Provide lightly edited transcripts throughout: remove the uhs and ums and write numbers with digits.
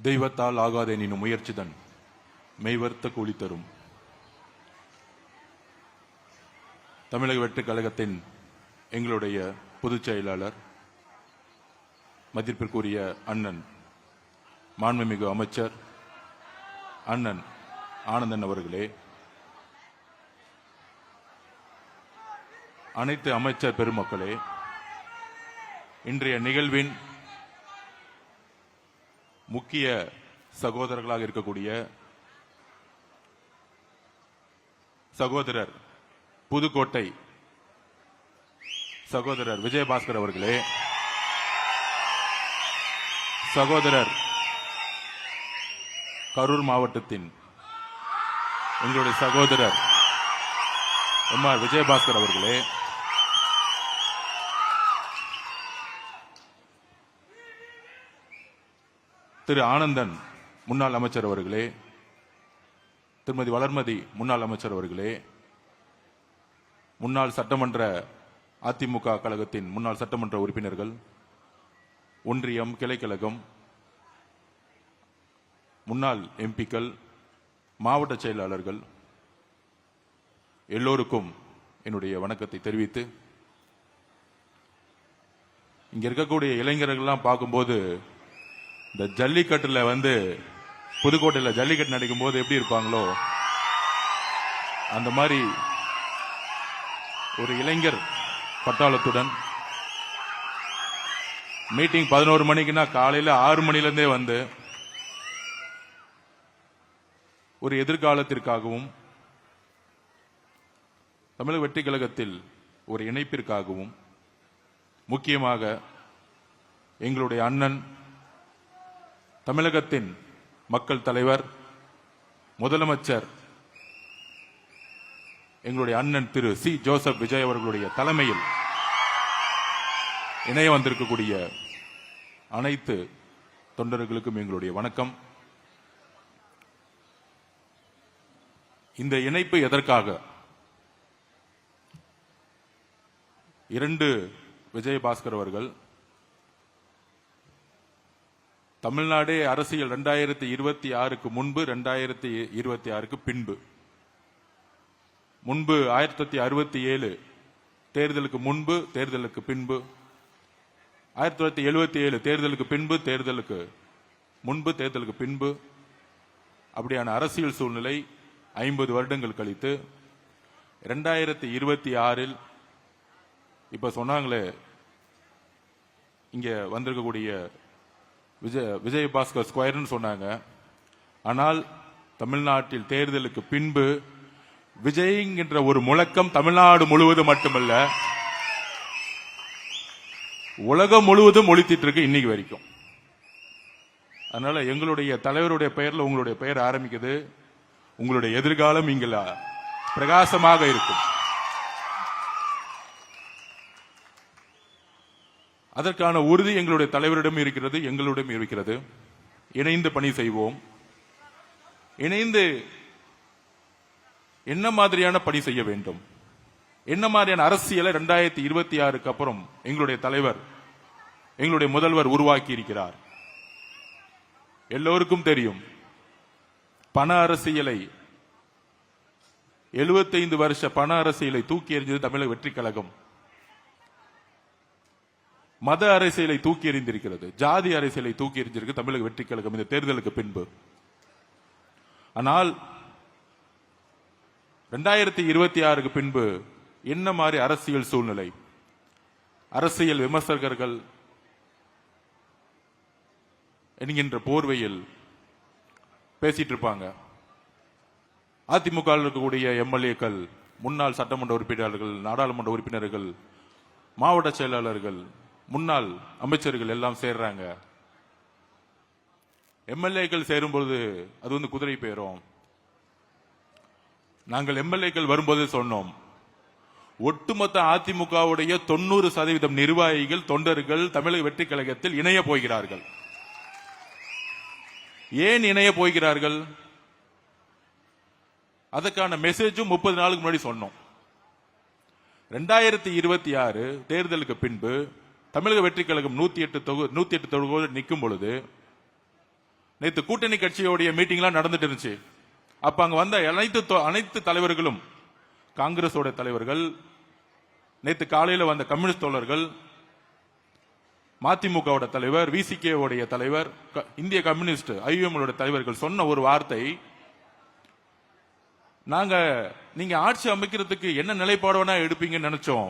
தெய்வத்தால் ஆகாத எனினும் முயற்சிதன் மெய்வர்த்த கூலி தரும். தமிழக வெற்றிக் கழகத்தின் எங்களுடைய பொதுச் செயலாளர் மதிப்பிற்குரிய அண்ணன் மாண்புமிகு அமைச்சர் அண்ணன் ஆனந்தன் அவர்களே, அனைத்து அமைச்சர் பெருமக்களே, இன்றைய நிகழ்வின் முக்கிய சகோதரர்களாக இருக்கக்கூடிய சகோதரர் புதுக்கோட்டை சகோதரர் விஜயபாஸ்கர் அவர்களே, சகோதரர் கரூர் மாவட்டத்தின் எங்களுடைய சகோதரர் எம்.ஆர். விஜயபாஸ்கர் அவர்களே, திரு ஆனந்தன் முன்னாள் அமைச்சர் அவர்களே, திருமதி வளர்மதி முன்னாள் அமைச்சர் அவர்களே, முன்னாள் சட்டமன்ற அதிமுக கழகத்தின் முன்னாள் சட்டமன்ற உறுப்பினர்கள், ஒன்றியம் கிளைக்கழகம் முன்னாள் எம்பிக்கள், மாவட்ட செயலாளர்கள் எல்லோருக்கும் என்னுடைய வணக்கத்தை தெரிவித்து, இங்க இருக்கக்கூடிய இளைஞர்கள்லாம் பார்க்கும்போது இந்த ஜல்லிக்கட்டுல புதுக்கோட்டையில் ஜல்லிக்கட்டு நடக்கும் போது எப்படி இருப்பாங்களோ அந்த மாதிரி ஒரு இளைஞர் பட்டாளத்துடன் மீட்டிங் 11 மணிக்குன்னா காலையில 6 மணிலிருந்தே ஒரு எதிர்காலத்திற்காகவும் தமிழக வெற்றிக் கழகத்தில் ஒரு இணைப்பிற்காகவும், முக்கியமாக எங்களுடைய அண்ணன் தமிழகத்தின் மக்கள் தலைவர் முதலமைச்சர் எங்களுடைய அண்ணன் திரு சி ஜோசப் விஜய் அவர்களுடைய தலைமையில் இணைய வந்திருக்கக்கூடிய அனைத்து தொண்டர்களுக்கும் எங்களுடைய வணக்கம். இந்த இணைப்பு எதற்காக? 2 விஜயபாஸ்கர் அவர்கள் தமிழ்நாடு அரசியல் 2026க்கு முன்பு 2026க்கு பின்பு, முன்பு 1967 தேர்தலுக்கு முன்பு தேர்தலுக்கு பின்பு, 1977 தேர்தலுக்கு பின்பு தேர்தலுக்கு முன்பு தேர்தலுக்கு பின்பு, அப்படியான அரசியல் சூழ்நிலை 50 வருடங்கள் கழித்து 2026 இப்ப சொன்னாங்களே இங்க வந்திருக்கக்கூடிய விஜயபாஸ்கர் ஸ்கொயர்னு சொன்னாங்க. ஆனால் தமிழ்நாட்டில் தேர்தலுக்கு பின்பு விஜய் என்ற ஒரு முழக்கம் தமிழ்நாடு முழுவதும் மட்டுமல்ல உலகம் முழுவதும் ஒலித்திட்டு இருக்கு இன்னைக்கு வரைக்கும். அதனால எங்களுடைய தலைவருடைய பெயர்ல உங்களுடைய பெயர் ஆரம்பிக்குது. உங்களுடைய எதிர்காலம் இங்க பிரகாசமாக இருக்கும். அதற்கான உறுதி எங்களுடைய தலைவரிடம் இருக்கிறது, எங்களிடம் இருக்கிறது. இணைந்து பணி செய்வோம். இணைந்து என்ன மாதிரியான பணி செய்ய வேண்டும், என்ன மாதிரியான அரசியலை 2026க்கு அப்புறம் எங்களுடைய தலைவர் எங்களுடைய முதல்வர் உருவாக்கி இருக்கிறார். எல்லோருக்கும் தெரியும், பண அரசியலை 75 வருஷ பண அரசியலை தூக்கி எறிஞ்சது தமிழக வெற்றிக் கழகம். மத அரசியலை தூக்கி எறிந்திருக்கிறது, ஜாதி அரசியலை தூக்கி எறிஞ்சிருக்கு தமிழக வெற்றிக் கழகம் இந்த தேர்தலுக்கு பின்பு. ஆனால் 2026க்கு பின்பு என்ன மாதிரி அரசியல் சூழ்நிலை, அரசியல் விமர்சகர்கள் என்கின்ற போர்வையில் பேசிட்டு இருப்பாங்க. அதிமுக இருக்கக்கூடிய எம்எல்ஏக்கள், முன்னாள் சட்டமன்ற உறுப்பினர்கள், நாடாளுமன்ற உறுப்பினர்கள், மாவட்ட செயலாளர்கள், முன்னாள் அமைச்சர்கள் எல்லாம் சேர்றாங்க. எம்எல்ஏக்கள் சேரும்போது அது குதிரை பேரும். நாங்கள் எம்எல்ஏக்கள் வரும்போது சொன்னோம், ஒட்டுமொத்த அதிமுகவுடைய 90% நிர்வாகிகள் தொண்டர்கள் தமிழக வெற்றிக் கழகத்தில் இணைய போகிறார்கள். ஏன் இணைய போகிறார்கள்? அதற்கான மெசேஜும் 30 நாளுக்கு முன்னாடி சொன்னோம். 2026 தேர்தலுக்கு பின்பு தமிழக வெற்றிக் கழகம் 108 தொகுதி நிற்கும் பொழுது நேத்து கூட்டணி கட்சியோடைய மீட்டிங்லாம் நடந்துட்டு இருந்துச்சு. அப்ப அங்க வந்த அனைத்து தலைவர்களும், காங்கிரஸோட தலைவர்கள், நேத்து காலையில வந்த கம்யூனிஸ்ட் தோழர்கள், மதிமுகவோட தலைவர், விசிகே உடைய தலைவர், இந்திய கம்யூனிஸ்ட் ஐஎம்ஓட தலைவர்கள் சொன்ன ஒரு வார்த்தை, நீங்க ஆட்சி அமைக்கிறதுக்கு என்ன நிலைப்பாடுனா எடுப்பீங்கன்னு நினைச்சோம்.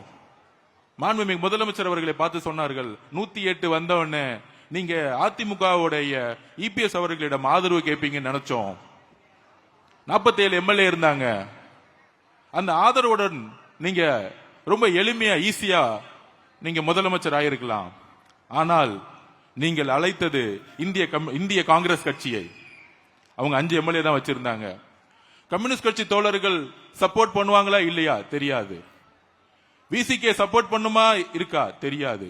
மாண்புமிகு முதலமைச்சர் அவர்களை பார்த்து சொன்னார்கள், 108 வந்தவொடனே நீங்க அதிமுகவுடைய இபிஎஸ் அவர்களிடம் ஆதரவு கேட்பீங்கன்னு நினைச்சோம். 47 எம்எல்ஏ இருந்தாங்க. அந்த ஆதரவுடன் நீங்க ரொம்ப எளிமையா ஈஸியா நீங்க முதலமைச்சர் ஆயிருக்கலாம். ஆனால் நீங்கள் அழைத்தது இந்திய காங்கிரஸ் கட்சியை. அவங்க 5 எம்எல்ஏ தான் வச்சிருந்தாங்க. கம்யூனிஸ்ட் கட்சி தோழர்கள் சப்போர்ட் பண்ணுவாங்களா இல்லையா தெரியாது. விசிகே சப்போர்ட் பண்ணுமா இருக்கா தெரியாது.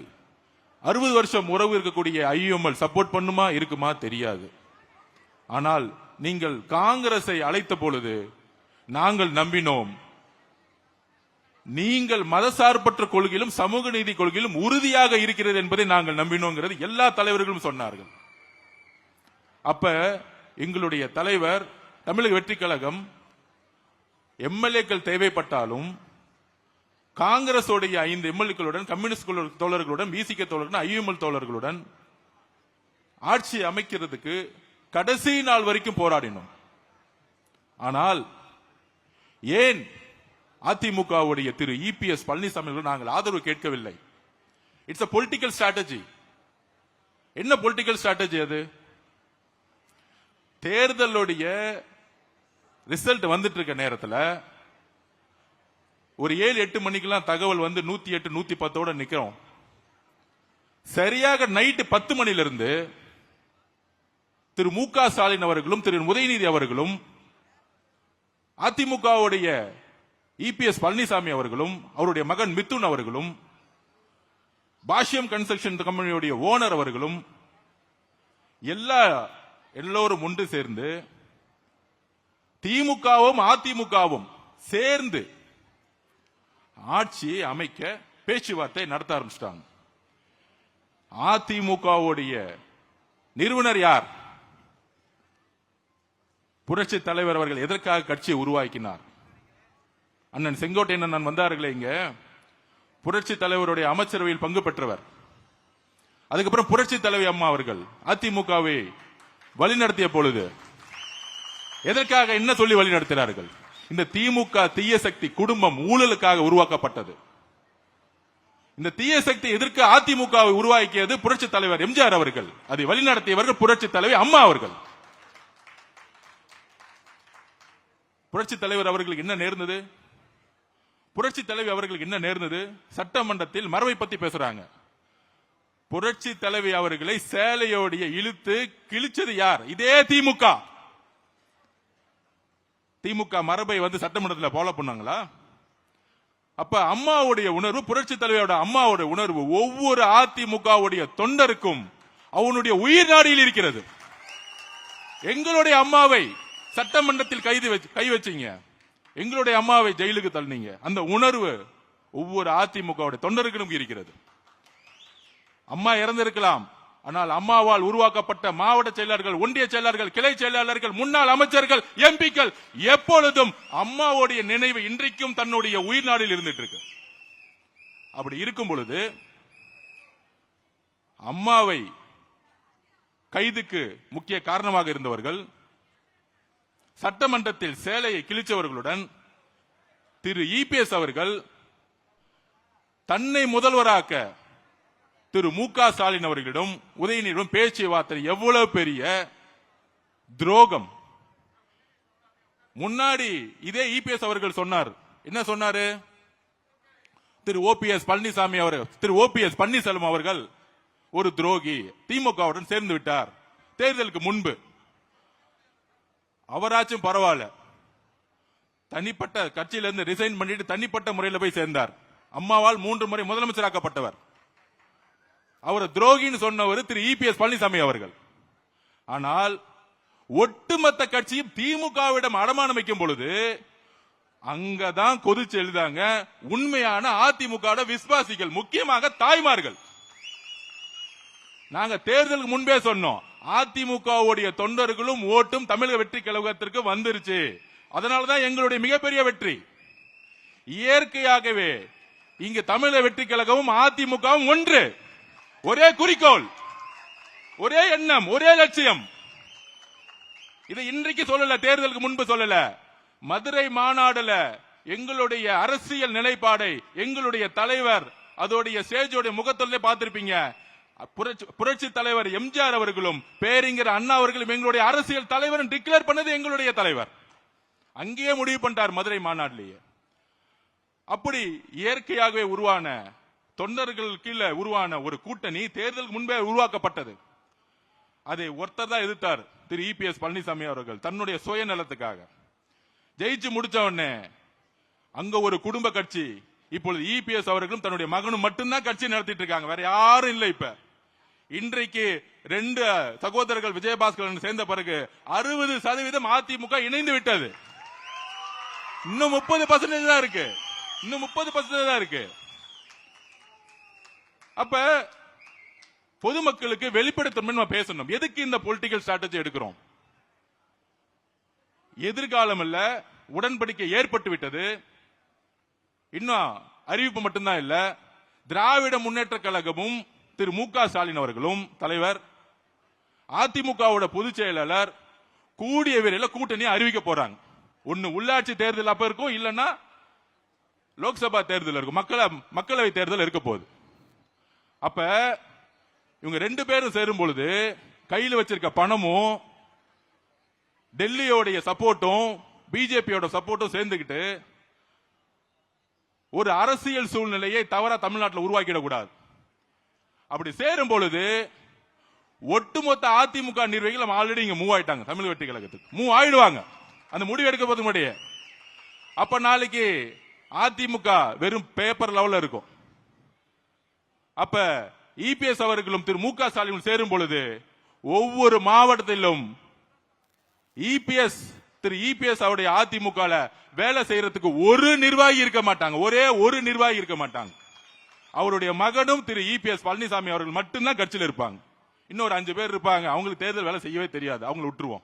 60 வருஷம் உறவு இருக்கக்கூடிய ஐஎம்எல் சப்போர்ட் பண்ணுமா இருக்குமா தெரியாது. ஆனால் நீங்கள் காங்கிரஸை அழைத்த பொழுது நாங்கள் நம்பினோம். நீங்கள் மதசார்பற்ற கொள்கையிலும் சமூக நீதி கொள்கையிலும் உறுதியாக இருக்கிறது என்பதை நாங்கள் நம்பினோங்கிறது எல்லா தலைவர்களும் சொன்னார்கள். அப்ப எங்களுடைய தலைவர், தமிழக வெற்றி கழகம், எம்எல்ஏக்கள் தேவைப்பட்டாலும் காங்கிரஸோடைய 5 எம்எல்ஏக்களுடன், கம்யூனிஸ்ட் தோழர்களுடன், பிசிகே தோழர்களுடன், ஐஎம்எல் தோழர்களுடன் ஆட்சி அமைக்கிறதுக்கு கடைசி நாள் வரைக்கும் போராடினோம். ஆனால் ஏன் அதிமுகவுடைய திரு இபிஎஸ் பழனிசாமி நாங்கள் ஆதரவு கேட்கவில்லை? It's a political strategy. என்ன பொலிட்டிக்கல் ஸ்ட்ராட்டஜி அது? தேர்தலுடைய ரிசல்ட் வந்துட்டு இருக்க நேரத்தில் ஒரு 7-8 மணிக்கெல்லாம் தகவல் வந்து 108 110 நிக்கிறோம். சரியாக நைட்டு 10 மணிலிருந்து திரு மு க ஸ்டாலின் அவர்களும் திரு உதயநிதி அவர்களும் அதிமுகவுடைய இபிஎஸ் பழனிசாமி அவர்களும் அவருடைய மகன் மிதுன் அவர்களும் பாஷ்யம் கன்ஸ்ட்ரக்ஷன் கம்பெனியுடைய ஓனர் அவர்களும் எல்லோரும் ஒன்று சேர்ந்து திமுகவும் அதிமுகவும் சேர்ந்து ஆட்சியை அமைக்க பேச்சுவார்த்தை நடத்த ஆரம்பிச்சிட்டாங்க. அதிமுகவுடைய நிறுவனர் யார்? புரட்சி தலைவர் அவர்கள் எதற்காக கட்சியை உருவாக்கினார்? அண்ணன் செங்கோட்டையன் வந்தார்களே இங்க, புரட்சி தலைவருடைய அமைச்சரவையில் பங்கு பெற்றவர். அதுக்கப்புறம் புரட்சி தலைவி அம்மா அவர்கள் அதிமுகவை வழிநடத்திய பொழுது எதற்காக என்ன சொல்லி வழிநடத்தினார்கள்? இந்த திமுக தீய சக்தி குடும்பம் ஊழலுக்காக உருவாக்கப்பட்டது. இந்த தீய சக்தி எதற்கு அதிமுகவை உருவாக்கியது புரட்சி தலைவர் எம்ஜிஆர் அவர்கள். அதை வழிநடத்தியவர்கள் புரட்சி தலைவி அம்மா அவர்கள். புரட்சி தலைவர் அவர்களுக்கு என்ன நேர்ந்தது? புரட்சி தலைவி அவர்களுக்கு என்ன நேர்ந்தது? சட்டமன்றத்தில் மரபை பத்தி பேசுறாங்க. புரட்சி தலைவி அவர்களை சேலையோடைய இழுத்து கிழிச்சது யார்? இதே திமுக. திமுக மரபை வந்து சட்டமன்றத்தில் ஃபாலோ பண்ணாங்களா? அப்ப அம்மாவுடைய உணர்வு, புரட்சி தலைவியோட அம்மாவுடைய உணர்வு ஒவ்வொரு அதிமுகவுடைய தொண்டருக்கும் அவனுடைய உயிர் நாடியில் இருக்கிறது. எங்களுடைய அம்மாவை சட்டமன்றத்தில் கை வச்சீங்க, எங்களுடைய அம்மாவை ஜெயிலுக்கு தள்ளினீங்க. அந்த உணர்வு ஒவ்வொரு அதிமுகவுடைய தொண்டருக்கும் இருக்கிறது. அம்மா இறந்திருக்கலாம், ஆனால் அம்மாவால் உருவாக்கப்பட்ட மாவட்ட செயலாளர்கள், ஒன்றிய செயலாளர்கள், கிளை செயலாளர்கள், முன்னாள் அமைச்சர்கள், எம்பிக்கள் எப்பொழுதும் அம்மாவுடைய நினைவு இன்றைக்கும் தன்னுடைய உயிர் நாடில் இருந்துட்டு இருக்கு. அப்படி இருக்கும் பொழுது அம்மாவை கைதுக்கு முக்கிய காரணமாக இருந்தவர்கள், சட்டமன்றத்தில் சேலையை கிழிச்சவர்களுடன் திரு இபிஎஸ் அவர்கள் தன்னை முதல்வராக்க திரு மு க ஸ்டாலின் அவர்களிடம் உதயநிதியிடம் பேச்சுவார்த்தை எவ்வளவு பெரிய துரோகம். முன்னாடி இதே இபிஎஸ் அவர்கள் சொன்னார். என்ன சொன்னாரு? திரு ஓபிஎஸ் பழனிசாமி அவர்கள், திரு ஓபிஎஸ் பன்னீர்செல்வம் அவர்கள் ஒரு துரோகி, திமுகவுடன் சேர்ந்து விட்டார். தேர்தலுக்கு முன்பு அவராச்சும் பரவாயில்ல, தனிப்பட்ட கட்சியிலிருந்து ரிசைன் பண்ணிட்டு தனிப்பட்ட முறையில் போய் சேர்ந்தார். அம்மாவால் 3 முறை முதலமைச்சராக்கப்பட்டவர். அவர் துரோகின்னு சொன்னவர் திரு இபிஎஸ் பழனிசாமி அவர்கள். ஆனால் ஒட்டுமொத்த கட்சியும் திமுகவிடம் அடமானம் வைக்கும் பொழுது அங்கதான் கொதிச்சு எழுதாங்க உண்மையான அதிமுக விசுவாசிகள், முக்கியமாக தாய்மார்கள். நாங்க தேர்தலுக்கு முன்பே சொன்னோம், அதிமுகவுடைய தொண்டர்களும் ஓட்டும் தமிழக வெற்றி கழகத்திற்கு வந்துருச்சு. அதனாலதான் எங்களுடைய மிகப்பெரிய வெற்றி. இயற்கையாகவே இங்கு தமிழக வெற்றி கழகமும் அதிமுகவும் ஒன்று, ஒரே குறிக்கோள், ஒரே எண்ணம், ஒரே லட்சியம். இது இன்றைக்கு சொல்லல, தேர்தலுக்கு முன்பு சொல்லல. மதுரை மாநாடுல எங்களுடைய அரசியல் நிலைப்பாடை எங்களுடைய தலைவர் அதோடைய சேஜோடைய முகத்தொல்லை பார்த்திருப்பீங்க. புரட்சி தலைவர் எம்ஜிஆர் அவர்களும் பேரிங்கர் அண்ணா அவர்களும் எங்களுடைய அரசியல் தலைவர் டிக்ளேர் பண்ணது எங்களுடைய தலைவர். அங்கேயே முடிவு பண்ணிட்டார் மதுரை மாநாட்டிலேயே. அப்படி இயற்கையாகவே உருவான தொண்டர்கள் கீழே உருவான ஒரு கூட்டணி தேர்தலுக்கு முன்பே உருவாக்கப்பட்டது. அதை ஒருத்தர் தான் எதிர்த்தார், திரு இபிஎஸ் பழனிசாமி அவர்கள், தன்னுடைய சுயநலத்துக்காக. ஜெயிச்சு முடிச்ச உடனே அங்க ஒரு குடும்ப கட்சி, இப்பொழுது இபிஎஸ் அவர்களும் தன்னுடைய மகனும் மட்டும்தான் கட்சி நடத்திட்டு இருக்காங்க, வேற யாரும் இல்லை. இப்ப இன்றைக்கு 2 சகோதரர்கள் விஜயபாஸ்கர் சேர்ந்த பிறகு 60% அதிமுக இணைந்து விட்டது. இன்னும் 30% தான் இருக்கு, இன்னும் 30% தான் இருக்கு. அப்ப பொதுமக்களுக்கு வெளிப்படைத்தன்மை நம்ம பேசணும். எதுக்கு இந்த பொலிட்டிக்கல் ஸ்ட்ராட்டஜி எடுக்கிறோம்? எதிர்காலம் இல்ல, உடன்படிக்கை ஏற்பட்டு விட்டது. இன்னும் அறிவிப்பு மட்டும்தான் இல்ல. திராவிட முன்னேற்ற கழகமும் திரு மு.க. ஸ்டாலின் அவர்களும் தலைவர், அதிமுகவோட பொதுச் செயலாளர் கூடிய விரைவில் கூட்டணி அறிவிக்க போறாங்க. ஒன்னு உள்ளாட்சி தேர்தல் அப்ப இருக்கும், இல்லன்னா லோக்சபா தேர்தல் இருக்கும், மக்களவை தேர்தல் இருக்க போகுது. அப்ப இவங்க 2 பேரும் சேரும் பொழுது கையில் வச்சிருக்க பணமும் டெல்லியோடைய சப்போர்ட்டும் பிஜேபியோட சப்போர்ட்டும் சேர்ந்துகிட்டு ஒரு அரசியல் சூழ்நிலையை தவறா தமிழ்நாட்டில் உருவாக்கிடக்கூடாது. அப்படி சேரும் பொழுது ஒட்டுமொத்த அதிமுக நிர்வாகிகள் ஆல்ரெடி இங்க மூவ் ஆயிட்டாங்க, தமிழ் வெற்றி கழகத்துக்கு மூவ் ஆயிடுவாங்க அந்த முடிவு எடுக்க போது முன்னாடியே. அப்ப நாளைக்கு அதிமுக வெறும் பேப்பர் லெவல்ல இருக்கும். அப்ப இபிஎஸ் அவர்களும் திரு மு.க. ஸ்டாலின் சேரும் பொழுது ஒவ்வொரு மாவட்டத்திலும் திரு இபிஎஸ் அவருடைய அதிமுக வேலை செய்யறதுக்கு ஒரு நிர்வாகி இருக்க மாட்டாங்க, ஒரே ஒரு நிர்வாகி இருக்க மாட்டாங்க. அவருடைய மகனும் திரு இபிஎஸ் பழனிசாமி அவர்கள் மட்டும்தான் கட்சியில் இருப்பாங்க. இன்னொரு 5 பேர் இருப்பாங்க, அவங்களுக்கு தேர்தல் வேலை செய்யவே தெரியாது, அவங்களை விட்டுருவோம்.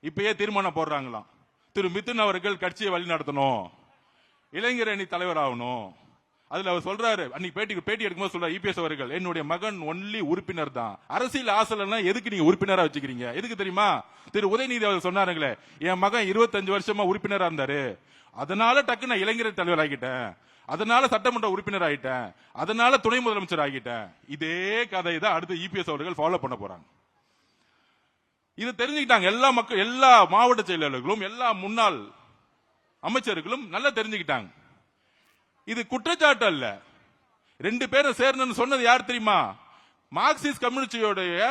இப்பயே தீர்மானம் போடுறாங்களாம், திரு மிதுன் அவர்கள் கட்சியை வழி நடத்தணும், இளைஞர் அணி தலைவர் ஆகணும். அதுல அவர் சொல்றாரு, அன்னைக்கு பேட்டி எடுக்கும்போது சொல்றாரு இபிஎஸ் அவர்கள், என்னுடைய மகன் ஒன்லி உறுப்பினர் தான், அரசியல் ஆசைனா எதுக்கு நீங்க உறுப்பினரா வச்சுக்கிறீங்க? எதுக்கு தெரியுமா? திரு உதயநிதி அவர்கள் சொன்னாருங்களே, என் மகன் 25 வருஷமா உறுப்பினரா இருந்தாரு, அதனால டக்கு நான் இளைஞர் தலைவர் ஆகிட்டேன், அதனால சட்டமன்ற உறுப்பினர் ஆகிட்டேன், அதனால துணை முதலமைச்சர் ஆகிட்டேன். இதே கதை தான் அடுத்து இபிஎஸ் அவர்கள் ஃபாலோ பண்ண போறாங்க. இது தெரிஞ்சுக்கிட்டாங்க எல்லா மாவட்ட செயலாளர்களும் எல்லா முன்னாள் அமைச்சர்களும் நல்லா தெரிஞ்சுக்கிட்டாங்க. இது குற்றச்சாட்டு அல்ல. 2 பேரும் சேர்ந்து சொன்னது யார் தெரியுமா? மார்க்சிஸ்ட் கம்யூனிஸ்டோடைய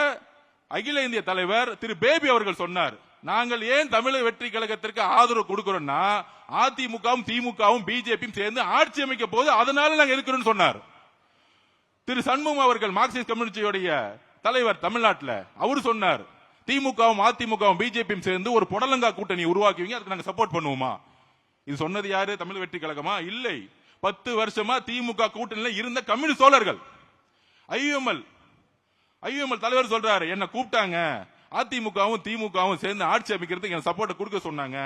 அகில இந்திய தலைவர் திரு பேபி அவர்கள் சொன்னார், நாங்கள் ஏன் தமிழக வெற்றி கழகத்திற்கு ஆதரவு கொடுக்கிறோம்னா அதிமுகவும் திமுகவும் பிஜேபியும் சேர்ந்து ஆட்சி அமைக்க போது, அதனால நாங்க எதுக்குறோம் சொன்னார். திரு சண்முகம் அவர்கள் மார்க்சிஸ்ட் கம்யூனிஸ்டோடைய தலைவர் தமிழ்நாட்டில் அவர் சொன்னார், திமுகவும் அதிமுகவும் பிஜேபியும் சேர்ந்து ஒரு புடலங்கா கூட்டணி உருவாக்குவீங்க, அதுக்கு நாங்க சப்போர்ட் பண்ணுவோமா? இது சொன்னது யாரு? தமிழ் வெற்றி கழகமா? இல்லை, 10 வருஷமா திமுக கூட்டணியில் இருந்த கம்யூனிஸ்ட் தோழர்கள். ஐஎம்எல் தலைவர் சொல்றாரு, என்ன கூப்பிட்டாங்க, அதிமுகவும் திமுகவும் சேர்ந்து ஆட்சி அமைக்கிறதுக்கு எனக்கு சப்போர்ட் கொடுக்க சொன்னாங்க.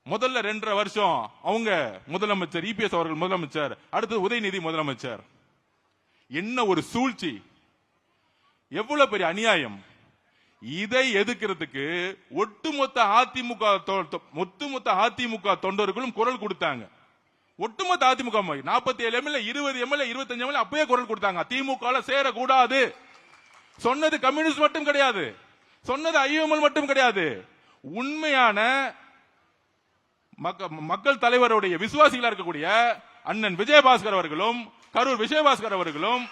முதல்ல 2.5 வருஷம் அவங்க முதலமைச்சர் இபிஎஸ் அவர்கள் முதலமைச்சர், அடுத்து உதயநிதி முதலமைச்சர். என்ன ஒரு சூழ்ச்சி, எவ்வளவு பெரிய அநியாயம்! இதை எதிர்க்கிறதுக்கு ஒட்டுமொத்த அதிமுக தொண்டர்களும் குரல் கொடுத்தாங்க. ஒட்டுமொத்த அதிமுக 47 எம்எல்ஏ 20 எம்எல்ஏ 25 எம்எல்ஏ அப்பயே குரல் கொடுத்தாங்க, திமுக சேரக்கூடாது. சொன்னது கம்யூனிஸ்ட் மட்டும் கிடையாது, சொன்னது ஐஎம்எல் மட்டும் கிடையாது, உண்மையான மக்கள் தலைவருடைய விசுவாசிகளா இருக்கக்கூடிய அண்ணன் விஜயபாஸ்கர் அவர்களும் கரூர் விஜயபாஸ்கர் அவர்களும்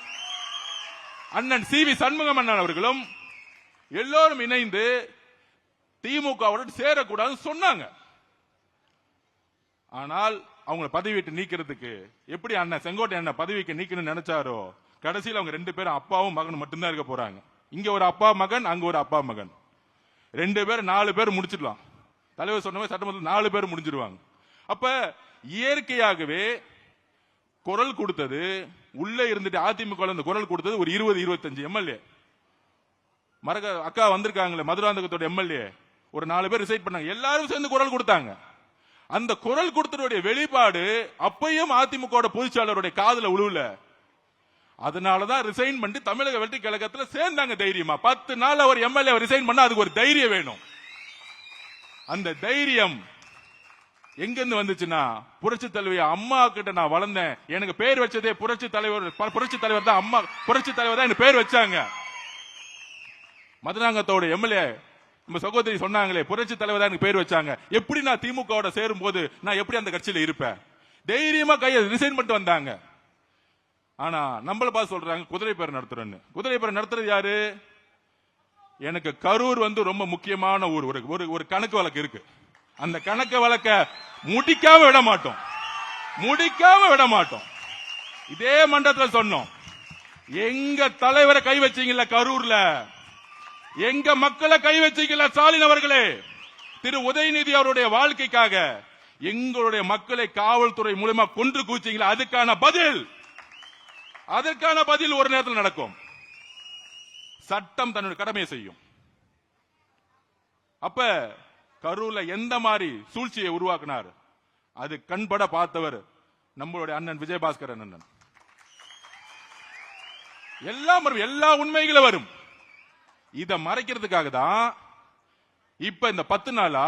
அண்ணன் சி.வி. சண்முகம் அண்ணன் அவர்களும் எல்லோரும் இணைந்து திமுகவுடன் சேரக்கூடாதுன்னு சொன்னாங்க. ஆனால் அவங்க பதவி விட்டு நீக்கிறதுக்கு எப்படி அண்ணன் செங்கோட்டை அண்ணன் பதவிக்கு நீக்கணும்னு நினைச்சாரோ, கடைசியில் அவங்க 2 பேரும் அப்பாவும் மகனும் மட்டும்தான் இருக்க போறாங்க. இங்க ஒரு அப்பா மகன், அங்க ஒரு அப்பா மகன், 2 பேர் 4 பேர் முடிச்சிடலாம். தலைவர் சொன்ன மாதிரி சட்டமன்றத்தில் 4 பேர் முடிஞ்சிருவாங்க. அப்ப இயற்கையாகவே குரல் கொடுத்தது உள்ள இருந்துட்டு அதிமுக குரல் கொடுத்தது ஒரு 20-25 எம்எல்ஏ. அக்கா வந்திருக்காங்களே மதுராந்தகத்தோட எம்எல்ஏ ஒரு 4 பேர் ரிசைட் பண்ணாங்க, எல்லாரும் சேர்ந்து குரல் கொடுத்தாங்க. அந்த குரல் கொடுத்ததுடைய வெளிப்பாடு அப்பையும் அதிமுக பொதுச்சாளருடைய காதுல உழுவல. அதனாலதான் ரிசைன் பண்ணி தமிழக வெற்றி கழகத்துல சேர்ந்தாங்க தைரியமா. 10 நாள் அவர் எம்எல்ஏ ரிசைன் பண்ணா அதுக்கு ஒரு தைரியம் வேணும். அந்த தைரியம் எங்கிருந்து வந்துச்சுன்னா, புரட்சி தலைவி அம்மா கிட்ட நான் வளர்ந்தேன். எனக்கு பேர் வச்சதே புரட்சி தலைவர் தான். அம்மா புரட்சி தலைவர் தான் எனக்கு பேர் வச்சாங்க. மதுராங்கத்தோட எம்எல்ஏ நம்ம சகோதரி சொன்னாங்களே, புரட்சி தலைவர் தான் எனக்கு பேர் வச்சாங்க. எப்படி நான் திமுக சேரும் போது நான் எப்படி அந்த கட்சியில இருப்பேன்? தைரியமா கையை ரிசைன் பண்ணிட்டு வந்தாங்க. ஆனா நம்மள பார்த்து சொல்றாங்க குதிரை பேர் நடத்துறேன்னு. குதிரை பேர் நடத்துறது யாரு? எனக்கு கரூர் ரொம்ப முக்கியமான ஊர். ஒரு கணக்கு வழக்கு இருக்கு. அந்த கணக்கு வழக்க முடிக்காம விட மாட்டோம். இதே மன்றத்தில் சொன்னோம், எங்க தலைவரை கை வச்சீங்கல்ல கரூர்ல, எங்க மக்களை கை வச்சீங்கல்ல ஸ்டாலின் அவர்களே, திரு உதயநிதி அவருடைய வாழ்க்கைக்காக எங்களுடைய மக்களை காவல்துறை மூலமா கொன்று கூச்சீங்களா, அதற்கான பதில் ஒரு நேரத்தில் நடக்கும். சட்டம் தன்னுடைய கடமையை செய்யும். அப்ப கரூர்ல எந்த மாதிரி சூழ்ச்சியை உருவாக்கினார், அது கண்பட பார்த்தவர் நம்மளுடைய அண்ணன் விஜயபாஸ்கரன் அண்ணன். எல்லா உண்மைகளும் வரும். இத மறைக்கிறதுக்காக தான் இப்ப இந்த 10 நாளா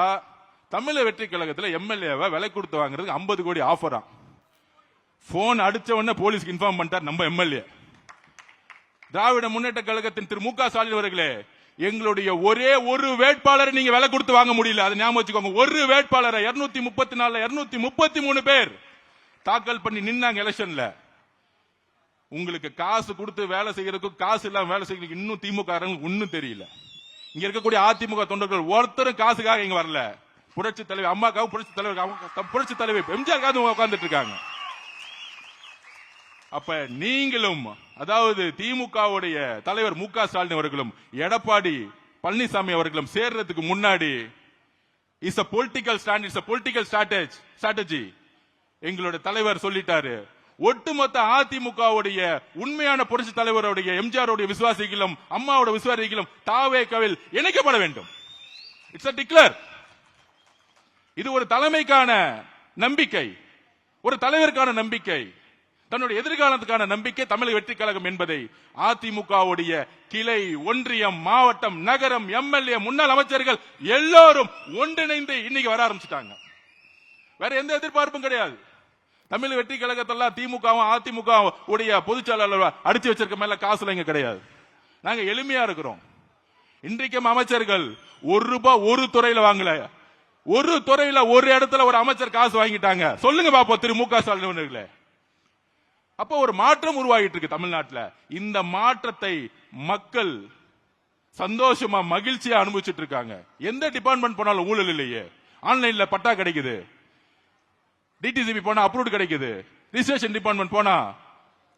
தமிழக வெற்றி கழகத்தில் எம்எல்ஏவை விலை கொடுத்து வாங்குறதுக்கு 50 கோடி ஆஃபரா. போன் அடிச்ச உடனே போலீஸ்க்கு இன்ஃபார்ம் பண்ணிட்டார் நம்ம எம்எல்ஏ. திராவிட முன்னேற்ற கழகத்தின் திரு மு க ஸ்டாலின் அவர்களே, எங்களுடைய ஒரே ஒரு வேட்பாளரை நீங்க விலை கொடுத்து வாங்க முடியல. அதை ஞாபகம் வச்சுக்கோங்க. ஒரு வேட்பாளரை 234 233 பேர் தாக்கல் பண்ணி நின்னாங்க எலெக்ஷன்ல. உங்களுக்கு காசு கொடுத்து வேலை செய்யறதுக்கு, காசு இல்லாம வேலை செய்யறதுக்கு இன்னும் திமுக ஒன்னும் தெரியல. இங்க இருக்கக்கூடிய அதிமுக தொண்டர்கள் ஒருத்தரும் காசுக்காக இங்க வரல. புரட்சி தலைவர் அம்மாக்காக, புரட்சி தலைவர் எம்ஜிஆர் உட்கார்ந்துட்டு இருக்காங்க. அப்ப நீங்களும், அதாவது திமுகவுடைய தலைவர் மு க ஸ்டாலின் அவர்களும் எடப்பாடி பழனிசாமி அவர்களும் சேர்றதுக்கு முன்னாடி is a political stand, it's a political strategy. எங்களுடைய தலைவர் சொல்லிட்டாரு, ஒட்டுமொத்த அதிமுகவுடைய உண்மையான புரட்சி தலைவருடைய எம்ஜிஆருடைய விசுவாசிகளும் அம்மாவோட விசுவாசிகளும் தாவேகவில் இணைக்கப்பட வேண்டும். It's a declare. இது ஒரு தலைமைக்கான நம்பிக்கை, ஒரு தலைவருக்கான நம்பிக்கை, தன்னுடைய எதிர்காலத்துக்கான நம்பிக்கை தமிழக வெற்றி கழகம் என்பதை அதிமுகவுடைய கிளை, ஒன்றியம், மாவட்டம், நகரம், எம்எல்ஏ, முன்னாள் அமைச்சர்கள் எல்லோரும் ஒன்றிணைந்து இன்னைக்கு வர ஆரம்பிச்சுட்டாங்க. வேற எந்த எதிர்பார்ப்பும் கிடையாது. தமிழக வெற்றி கழகத்தெல்லாம் திமுகவும் அதிமுக உடைய பொதுச்செயலாளர் அடிச்சு வச்சிருக்க மேல காசுல இங்க கிடையாது. நாங்க எளிமையா இருக்கிறோம். இன்றைக்கும் அமைச்சர்கள் ₹1 ஒரு துறையில வாங்கல. ஒரு துறையில ஒரு இடத்துல ஒரு அமைச்சர் காசு வாங்கிட்டாங்க. சொல்லுங்க பாப்போம் திரு மு க ஸ்டாலின் அவர்களே. அப்ப ஒரு மாற்றம் உருவாகிட்டு இருக்கு தமிழ்நாட்டில். இந்த மாற்றத்தை மக்கள் சந்தோஷமா மகிழ்ச்சியா அனுபவிச்சுட்டு இருக்காங்க. எந்த டிபார்ட்மெண்ட் போனாலும் ஊழல் இல்லையே. ஆன்லைன்ல பட்டா கிடைக்குது, டிடிசிபி போனா அப்ரூவ்ட் கிடைக்குது, ரிஜிஸ்ட்ரேஷன் டிபார்ட்மெண்ட் போனா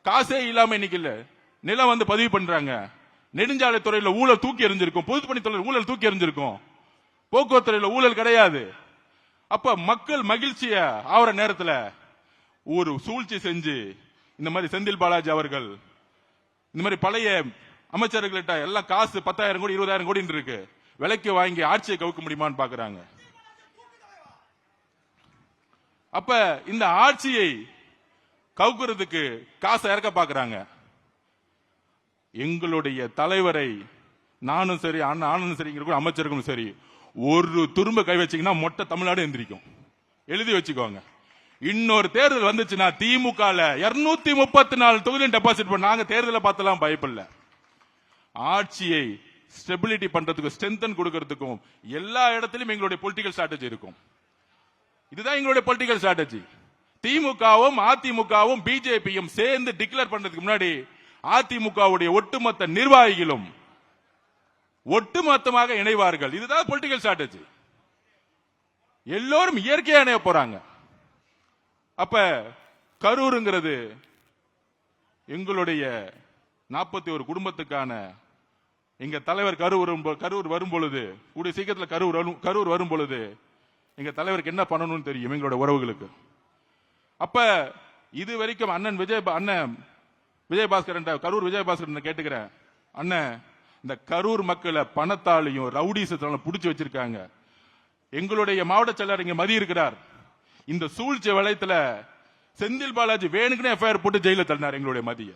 காசே இல்லாம இன்னைக்கு இல்ல நிலம் பதிவு பண்றாங்க. நெடுஞ்சாலை துறையில ஊழல் தூக்கி எறிஞ்சிருக்கும், பொதுப்பணித்துறையில் ஊழல் தூக்கி எறிஞ்சிருக்கும், போக்குவரத்து துறையில ஊழல் கிடையாது. அப்ப மக்கள் மகிழ்ச்சிய ஆகிற நேரத்தில் ஒரு சூழ்ச்சி செஞ்சு இந்த மாதிரி செந்தில் பாலாஜி அவர்கள் இந்த மாதிரி பழைய அமைச்சர்கள்ட்ட எல்லாம் காசு 10,000 கோடி 20,000 கோடி இருக்கு, விலைக்கு வாங்கி ஆட்சியை கவுக்க முடியுமான்னு பாக்குறாங்க. அப்ப இந்த ஆட்சியை கவுக்குறதுக்கு காசை இறக்க பாக்குறாங்க. எங்களுடைய தலைவரை நானும் சரி, ஆனந்தும் சரி, அமைச்சர்களும் சரி, ஒரு துரும்ப கை வச்சீங்கன்னா மொட்டை தமிழ்நாடு எந்திரிக்கும். எழுதி வச்சுக்கோங்க. இன்னொரு தேர்தல் வந்துச்சுன்னா திமுக 234 தொகுதி டெபாசிட் பண்ண நாங்க தேர்தலை பார்த்தலாம் பயப்படல. ஆட்சியை ஸ்டெபிலிட்டி பண்றதுக்கும் ஸ்ட்ரென்தன் கொடுக்கறதுக்கும் எல்லா இடத்திலும் எங்களுடைய பொலிட்டிக்கல் ஸ்ட்ராட்டஜி இருக்கும். இதுதான் எங்களுடைய பொலிட்டிக்கல் ஸ்ட்ராட்டஜி. திமுகவும் அதிமுகவும் பிஜேபியும் சேர்ந்து டிக்ளேர் பண்றதுக்கு முன்னாடி அதிமுகவுடைய ஒட்டுமொத்த நிர்வாகிகளும் ஒட்டுமொத்தமாக இணைவார்கள். இதுதான் பொலிட்டிக்கல் ஸ்ட்ராட்டஜி. எல்லோரும் இயற்கையா இணைய போறாங்க. அப்ப கரூருங்கிறது எங்களுடைய 41 குடும்பத்துக்கான எங்க தலைவர் கரூர் வரும் பொழுது, கூடிய சீக்கிரத்தில் கரூர் வரும் பொழுது எங்க தலைவருக்கு என்ன பண்ணணும்னு தெரியும் எங்களோட உறவுகளுக்கு. அப்ப இது வரைக்கும் அண்ணன் விஜயபாஸ்கரன், கரூர் விஜயபாஸ்கரன் கேட்டுக்கிறேன், அண்ணன் இந்த கரூர் மக்களை பணத்தாலையும் ரவுடிசத்தாலும் புடிச்சு வச்சிருக்காங்க. எங்களுடைய மாவட்ட செயலர் இங்க மதி இருக்கிறார். இந்த சூழ்ச்சி வளையத்துல செந்தில் பாலாஜி வேணுக்குன்னு எஃப்ஐஆர் போட்டு ஜெயில தள்ளினார் எங்களுடைய மதிய.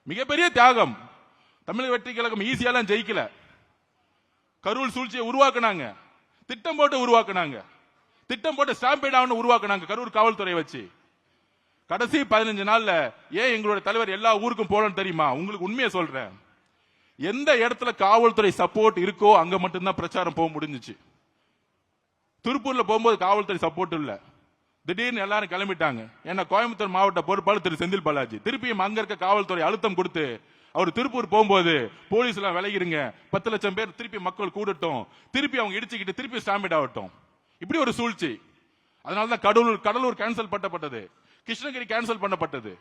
மிகப்பெரிய தியாகம். தமிழக வெற்றி கழகம் ஈஸியாலாம் ஜெயிக்கல. கரூர் சூழ்ச்சியை உருவாக்குனாங்க, திட்டம் போட்டு உருவாக்குனாங்க, திட்டம் போட்டு ஸ்டாம்பேட் ஆகணும் உருவாக்குனாங்க கரூர் காவல்துறை வச்சு. கடைசி 15 நாள்ல ஏன் எங்களுடைய தலைவர் எல்லா ஊருக்கும் போலன்னு தெரியுமா? உங்களுக்கு உண்மையை சொல்றேன். எந்த இடத்துல காவல்துறை சப்போர்ட் இருக்கோ அங்க மட்டும்தான் பிரச்சாரம் போக முடிஞ்சிச்சு. திருப்பூர்ல போகும்போது காவல்துறை சப்போர்ட் இல்ல. திடீர்னு எல்லாரும் கிளம்பிட்டாங்க. ஏன்னா கோயம்புத்தூர் மாவட்ட பொறுப்பாளர் திரு செந்தில் பாலாஜி திருப்பியும் அங்க இருக்க காவல்துறை அழுத்தம் கொடுத்து அவர் திருப்பூர் போகும்போது போலீஸ் எல்லாம் விலகிருங்க, 10 லட்சம் பேர் திருப்பி மக்கள் கூடட்டும், திருப்பி அவங்க இடிச்சுக்கிட்டு திருப்பி ஸ்டாம்பிட் ஆகட்டும். இப்படி ஒரு சூழ்ச்சி. அதனாலதான் கடலூர் கேன்சல் பண்ணப்பட்டது, கிருஷ்ணகிரி கேன்சல் பண்ணப்பட்டது.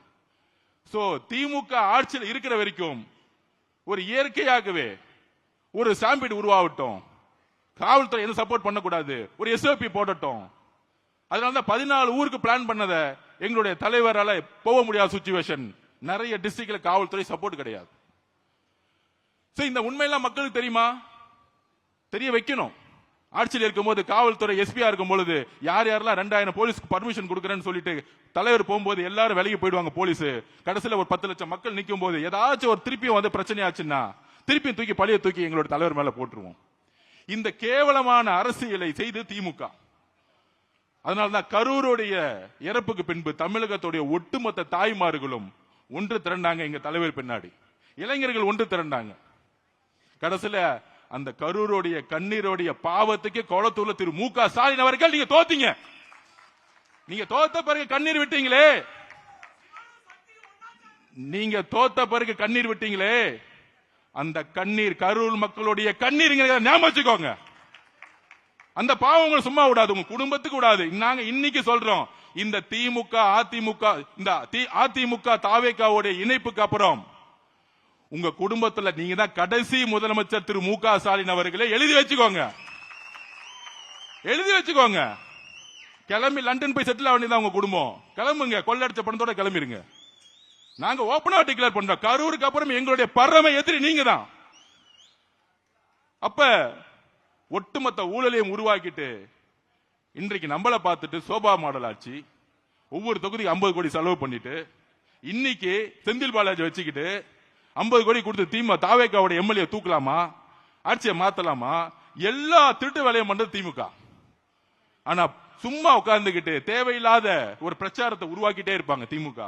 சோ திமுக ஆட்சியில் இருக்கிற வரைக்கும் ஒரு இயற்கையாகவே ஒரு ஸ்டாம்பிட் உருவாகட்டும், காவல்துறை எதுவும் சப்போர்ட் பண்ணக்கூடாது, ஒரு எஸ்ஓபி போடட்டும். அதனாலதான் 14 ஊருக்கு பிளான் பண்ணத எங்களுடைய தலைவரால போக முடியாத சிச்சுவேஷன். நிறைய டிஸ்ட்ரிக்ட்ல காவல்துறை சப்போர்ட் கிடையாது. இந்த உண்மையெல்லாம் மக்களுக்கு தெரியுமா? தெரிய வைக்கணும். ஆட்சியில் இருக்கும்போது காவல்துறை எஸ்பியா இருக்கும் பொழுது யார் யாரெல்லாம் 2000 போலீஸ்க்கு பர்மிஷன் கொடுக்கறேன்னு சொல்லிட்டு தலைவர் போகும்போது எல்லாரும் விலகி போயிடுவாங்க. போலீஸ் கடைசியில் ஒரு 10 லட்சம் மக்கள் நிற்கும் போது ஏதாச்சும் ஒரு திருப்பியும் வந்து பிரச்சனை ஆச்சுன்னா திருப்பியும் தூக்கி பழிய தூக்கி எங்களோட தலைவர் மேல போட்டுருவோம். இந்த கேவலமான அரசியலை செய்து திமுக. அதனால்தான் கரூருடைய இறப்புக்கு பின்பு தமிழகத்துடைய ஒட்டுமொத்த தாய்மார்களும் ஒன்று திரண்டாங்க எங்க தலைவர் பின்னாடி. இளைஞர்கள் ஒன்று திரண்டாங்க. கடைசியில அந்த கரூருடைய கண்ணீருடைய பாவத்துக்கு கொளத்தூர்ல திரு மு.க. ஸ்டாலின் அவர்கள் நீங்க தோத்தீங்க. நீங்க தோத்த பிறகு கண்ணீர் விட்டீங்களே, நீங்க தோத்த பிறகு கண்ணீர் விட்டீங்களே, அந்த கண்ணீர் கரூர் மக்களுடைய கண்ணீர் ஞாபகம் வச்சுக்கோங்க. அந்த பாவம் உங்களை சும்மா விடாது, உங்க குடும்பத்துக்கு விடாது. நாங்க இன்னைக்கு சொல்றோம், இந்த திமுக அதிமுக தாவேகாவுடைய இணைப்புக்கு அப்புறம் உங்க குடும்பத்துல நீங்க தான் கடைசி முதலமைச்சர் திரு மு.க. ஸ்டாலின் அவர்களே. எழுதி வச்சுக்கோங்க, எழுதி வச்சுக்கோங்க. கிளம்பி லண்டன் போய் செட்டில் ஆக வேண்டியதான் உங்க குடும்பம். கிளம்புங்க, கொள்ளடிச்ச பணத்தோட கிளம்பிருங்க. நாங்க ஓபனா டிக்ளேர் பண்றோம், கரூருக்கு அப்புறம் எங்களுடைய பரம எதிரி நீங்க தான். அப்ப ஒட்டுமொத்த ஊழலையும் உருவாக்கிட்டு இன்றைக்கு நம்மள பார்த்துட்டு சோபா மாடல் ஆட்சி, ஒவ்வொரு தொகுதி 50 கோடி செலவு பண்ணிட்டு இன்னைக்கு செந்தில் பாலாஜி வச்சுக்கிட்டு 50 கோடி கொடுத்து தாவேகாவோட எம்எல்ஏ தூக்கலாமா, ஆட்சியை மாத்தலாமா, எல்லா திருட்டு வேலையும் பண்றது திமுக. ஆனா சும்மா உட்கார்ந்துகிட்டு தேவையில்லாத ஒரு பிரச்சாரத்தை உருவாக்கிட்டே இருப்பாங்க திமுக.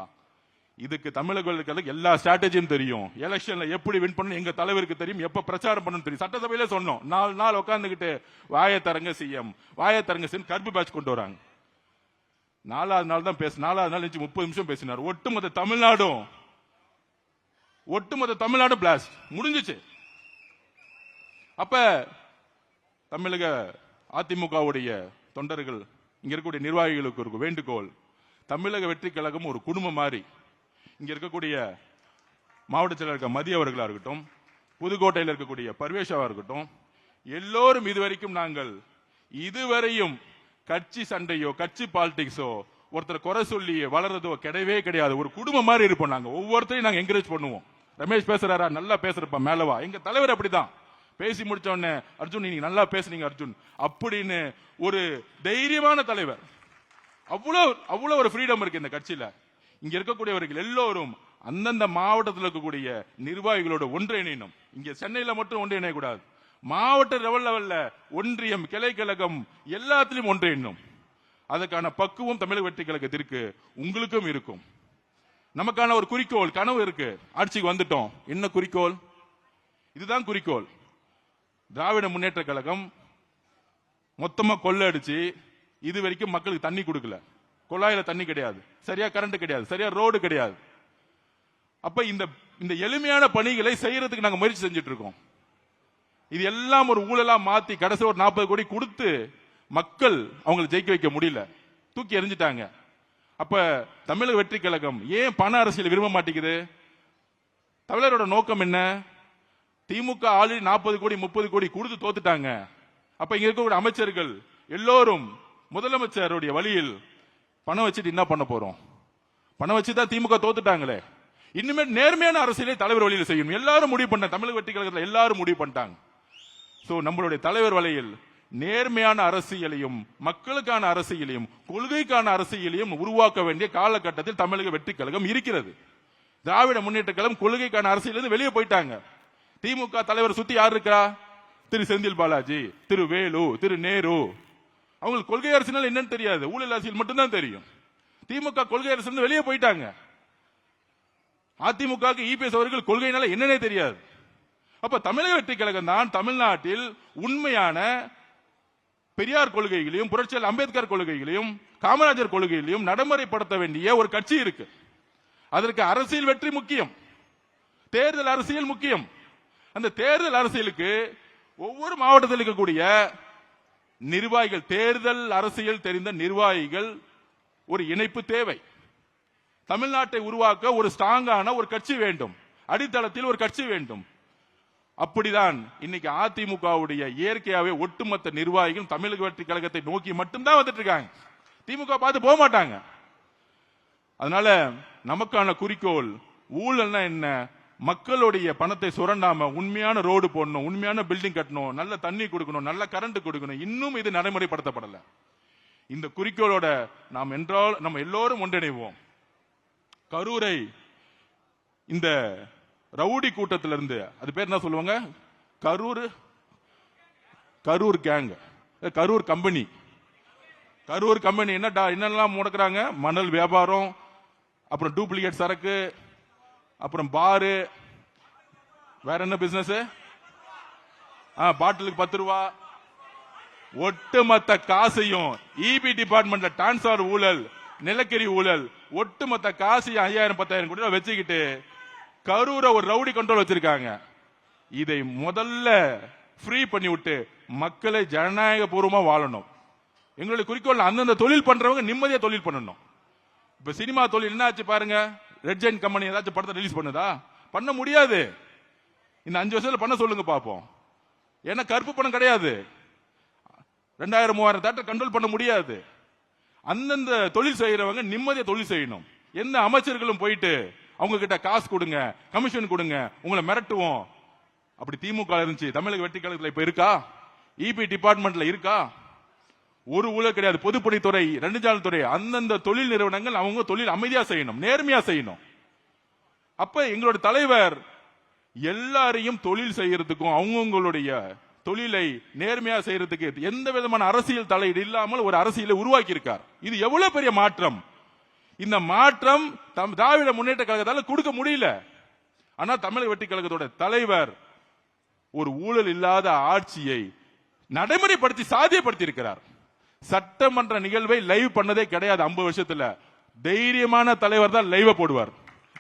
இதுக்கு தமிழர்களுக்கு எல்லா ஸ்ட்ராட்டஜியும் தெரியும். எலெக்ஷன்ல எப்படி வின் பண்ணணும் எங்க தலைவருக்கு தெரியும், எப்ப பிரச்சாரம் பண்ணணும் தெரியும். சட்டசபையில சொன்னோம், 4 நாள் உட்கார்ந்துகிட்டு வாயத்தரங்க சிஎம் வாயத்தரங்க சிஎம் கருப்பு பேட்ச் கொண்டு வராங்க. 4வது நாள் தான் பேச, 4வது நாள் 30 நிமிஷம் பேசினார். ஒட்டுமொத்த தமிழ்நாடு பிளாஸ்ட் முடிஞ்சிச்சு. அப்ப தமிழக அதிமுகவுடைய தொண்டர்கள், இங்க இருக்கக்கூடிய நிர்வாகிகளுக்கு ஒரு வேண்டுகோள், தமிழக வெற்றி கழகம் ஒரு குடும்பம் மாதிரி. இங்க இருக்கக்கூடிய மாவட்ட செயலர் மதிய அவர்களா இருக்கட்டும், புதுக்கோட்டையில் இருக்கக்கூடிய பர்வேஷாவா இருக்கட்டும், எல்லோரும் இதுவரைக்கும் நாங்கள் இதுவரையும் கட்சி சண்டையோ கட்சி பாலிடிக்ஸோ ஒருத்தர் குறை சொல்லி வளர்றதோ கிடையவே கிடையாது. ஒரு குடும்பம் மாதிரி இருப்போம். நாங்க ஒவ்வொருத்தரையும் நாங்க என்கரேஜ் பண்ணுவோம். ரமேஷ் பேசுறாரா, நல்லா பேசுறப்ப மேலவா. எங்க தலைவர் அப்படிதான் பேசி முடிச்ச உடனே அர்ஜுன் நீங்க நல்லா பேசுனீங்க அர்ஜுன் அப்படின்னு ஒரு தைரியமான தலைவர். அவ்வளவு ஒரு ஃப்ரீடம் இருக்கு இந்த கட்சியில. இங்க இருக்கக்கூடியவர்கள் எல்லோரும் அந்தந்த மாவட்டத்தில் இருக்கக்கூடிய நிர்வாகிகளோட ஒன்றிணையணும். இங்க சென்னையில மட்டும் ஒன்றிணையக்கூடாது, மாவட்ட லெவல்ல ஒன்றியம் கிளை கழகம் எல்லாத்திலும் ஒன்றிணையணும். அதுக்கான பக்குவம் தமிழக வெற்றி கழகத்திற்கு உங்களுக்கும் இருக்கும். நமக்கான ஒரு குறிக்கோள் கனவு இருக்கு. ஆட்சிக்கு வந்துட்டோம், என்ன குறிக்கோள்? இதுதான் குறிக்கோள். திராவிட முன்னேற்ற கழகம் மொத்தமா கொள்ளை அடிச்சு இது வரைக்கும் மக்களுக்கு தண்ணி கொடுக்கல. குழாயில தண்ணி கிடையாது, சரியா கரண்ட் கிடையாது, சரியா ரோடு கிடையாது. அப்ப இந்த எளிமையான பணிகளை செய்யறதுக்கு நாங்க முயற்சி செஞ்சுட்டு இருக்கோம். இது எல்லாம் ஒரு ஊழலா மாத்தி கடைசி ஒரு 40 கோடி கொடுத்து மக்கள் அவங்களை ஜெயிக்க வைக்க முடியல, தூக்கி எறிஞ்சிட்டாங்க. அப்ப தமிழக வெற்றி கழகம் ஏன் பண அரசியல் விரும்ப மாட்டேங்குது? தமிழரோட நோக்கம் என்ன? திமுக ஆல்ரெடி 40 கோடி 30 கோடி கொடுத்து தோத்துட்டாங்க. அப்ப இங்க இருக்கக்கூடிய அமைச்சர்கள் எல்லோரும் முதலமைச்சருடைய வழியில் பணம் வச்சுட்டு என்ன பண்ண போறோம்? பணம் வச்சுதான் திமுக தோத்துட்டாங்களே. இனிமேல் நேர்மையான அரசியலை தலைவர் வழியில் செய்யணும். எல்லாரும் முடிவு பண்ண தமிழக வெற்றி கழகத்தில் எல்லாரும் முடிவு பண்ணிட்டாங்க. சோ நம்மளுடைய தலைவர் வழியில் நேர்மையான அரசியலையும் மக்களுக்கான அரசியலையும் கொள்கைக்கான அரசியலையும் உருவாக்க வேண்டிய காலகட்டத்தில் தமிழக வெற்றி கழகம் இருக்கிறது. திராவிட முன்னேற்ற கழகம் கொள்கைக்கான அரசியலிருந்து வெளியே போயிட்டாங்க. திமுக தலைவர் சுத்தி யார் இருக்கா? திரு செந்தில் பாலாஜி, திரு வேலு, திரு நேரு. அவங்களுக்கு கொள்கை அரசியல் என்னன்னு தெரியாது, ஊழல் அரசியல் மட்டும்தான் தெரியும். திமுக கொள்கை அரசியல் வெளியே போயிட்டாங்க. அதிமுக இபிஎஸ் அவர்கள் கொள்கையினால என்னன்னே தெரியாது. அப்ப தமிழக வெற்றி கழகம் தான் தமிழ்நாட்டில் உண்மையான பெரியார் கொள்கைகளையும் புரட்சியாளர் அம்பேத்கர் கொள்கைகளையும் காமராஜர் கொள்கைகளையும் நடைமுறைப்படுத்த வேண்டிய ஒரு கட்சி இருக்கு. அதற்கு அரசியல் வெற்றி முக்கியம், தேர்தல் அரசியல் முக்கியம். அந்த தேர்தல் அரசியலுக்கு ஒவ்வொரு மாவட்டத்தில் இருக்கக்கூடிய நிர்வாகிகள், தேர்தல் அரசியல் தெரிந்த நிர்வாகிகள் ஒரு இணைப்பு தேவை. தமிழ்நாட்டை உருவாக்க ஒரு ஸ்ட்ராங்கான ஒரு கட்சி வேண்டும், அடித்தளத்தில் ஒரு கட்சி வேண்டும். அப்படிதான் இன்னைக்கு அதிமுகவுடைய இயற்கையாவே ஒட்டுமொத்த நிர்வாகிகள் தமிழக வெற்றி கழகத்தை நோக்கி மட்டும்தான் வந்துட்டு இருக்காங்க. திமுக பார்த்து போக மாட்டாங்க. அதனால நமக்கான குறிக்கோள் ஊழல்னா என்ன? மக்களுடைய பணத்தை சுரண்டாம உண்மையான ரோடு போடணும், உண்மையான பில்டிங் கட்டணும், நல்ல தண்ணி கொடுக்கணும், நல்ல கரண்ட் கொடுக்கணும். இன்னும் இது நடைமுறைப்படுத்தப்படல. இந்த குறிக்கோளோட நம்ம எல்லோரும் ஒன்றிணைவோம். கரூரை இந்த ரவுடி கூட்டத்திலிருந்து, அது பேர் என்ன சொல்லுவாங்க, Karur gang, Karur company. Karur company என்னெல்லாம் முடக்குறாங்க? மணல் வியாபாரம், அப்புறம் டூப்ளிகேட் சரக்கு, அப்புறம் பாரு, வேற என்ன பிசினஸ்? பாட்டிலுக்கு 10 ரூபா. ஒட்டுமொத்த காசையும் இபி டிபார்ட்மெண்ட்ல டிரான்ஸ்பர் ஊழல், நிலக்கரி ஊழல், ஒட்டுமொத்த காசையும் 5000 10,000 கோடி வச்சுக்கிட்டு கரூரை ஒரு ரவுடி கண்ட்ரோல் வச்சிருக்காங்க. இதை முதல்ல ஃப்ரீ பண்ணி விட்டு மக்களை ஜனநாயக பூர்வமா வாழணும். எங்களுடைய குறிக்கோள் அந்தந்த தொழில் பண்றவங்க நிம்மதியா தொழில் பண்ணணும். இப்ப சினிமா தொழில் என்ன ஆச்சு பாருங்க. ரெட் ஜெயின் கம்பெனி ஏதாச்சும் படத்தை ரிலீஸ் பண்ணுதா? பண்ண முடியாது. இந்த 5 வருஷத்துல பண்ண சொல்லுங்க பாப்போம். ஏன்னா கருப்பு பணம் கிடையாது. 2000-3000 தேட்டர் கண்ட்ரோல் பண்ண முடியாது. அந்தந்த தொழில் செய்யறவங்க நிம்மதியா தொழில் செய்யணும். எந்த அமைச்சர்களும் போயிட்டு அவங்க கிட்ட காசு கொடுங்க, கமிஷன் கொடுங்க, உங்களை மிரட்டுவோம். அப்படி திமுக இருந்துச்சு, தமிழக வெற்றி கழகத்தில் இப்ப இருக்கா? இபி டிபார்ட்மெண்ட்ல இருக்கா? ஒரு ஊழல் கிடையாது. பொதுப்பணித்துறை, நெடுஞ்சாலைத்துறை, அந்தந்த தொழில் நிறுவனங்கள் அவங்க தொழில் அமைதியா செய்யணும், நேர்மையா செய்யணும். அப்ப எங்களோட தலைவர் எல்லாரையும் தொழில் செய்யறதுக்கும் அவங்களுடைய தொழிலை நேர்மையா செய்யறதுக்கு எந்த விதமான அரசியல் தலையீடு இல்லாமல் ஒரு அரசியலை உருவாக்கி இருக்கார். இது எவ்வளவு பெரிய மாற்றம்! இந்த மாற்றம் திராவிட முன்னேற்ற கழகத்தால் கொடுக்க முடியல. ஆனா தமிழக வெற்றி கழகத்தோட தலைவர் ஒரு ஊழல் இல்லாத ஆட்சியை நடைமுறைப்படுத்தி சாத்தியப்படுத்தி இருக்கிறார். சட்டமன்ற நிகழ்வை லைவ் பண்ணதே கிடையாது 50 வருஷத்துல. தைரியமான தலைவர் தான் லைவ் போடுவார்.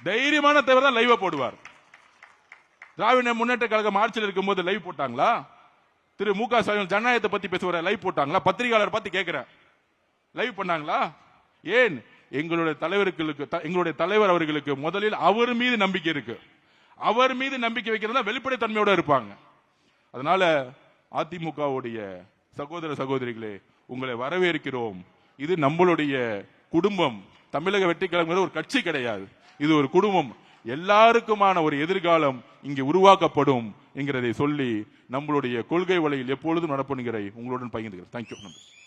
தைரியமான தலைவர் தான் லைவ் போடுவார். திராவிட முன்னேற்ற கழகம் ஆட்சியில் இருக்கும்போது லைவ் போட்டாங்களா? திரு மு.க. ஸ்டாலின் ஜனநாயகத்தை பத்தி பேசுவார லைவ் போட்டாங்களா? பத்திரிகையாளர் பத்தி கேட்கிறேன், லைவ் பண்ணாங்களா? ஏன்? எங்களுடைய தலைவர் அவர்களுக்கு முதலில் அவர் மீது நம்பிக்கை இருக்கு. அவர் மீது நம்பிக்கை வைக்கிறதா வெளிப்படைத்தன்மையோட இருப்பாங்க. அதனால அதிமுகவுடைய சகோதர சகோதரிகளே, உங்களை வரவேற்கிறோம். இது நம்மளுடைய குடும்பம். தமிழக வெற்றி கழகம் ஒரு கட்சி கிடையாது, இது ஒரு குடும்பம். எல்லாருக்குமான ஒரு எதிர்காலம் இங்கே உருவாக்கப்படும் என்கிறதை சொல்லி நம்மளுடைய கொள்கை வழியில் எப்பொழுதும் நடப்பணுங்கிற உங்களுடன் பகிர்ந்துகிறேன். தேங்க்யூ.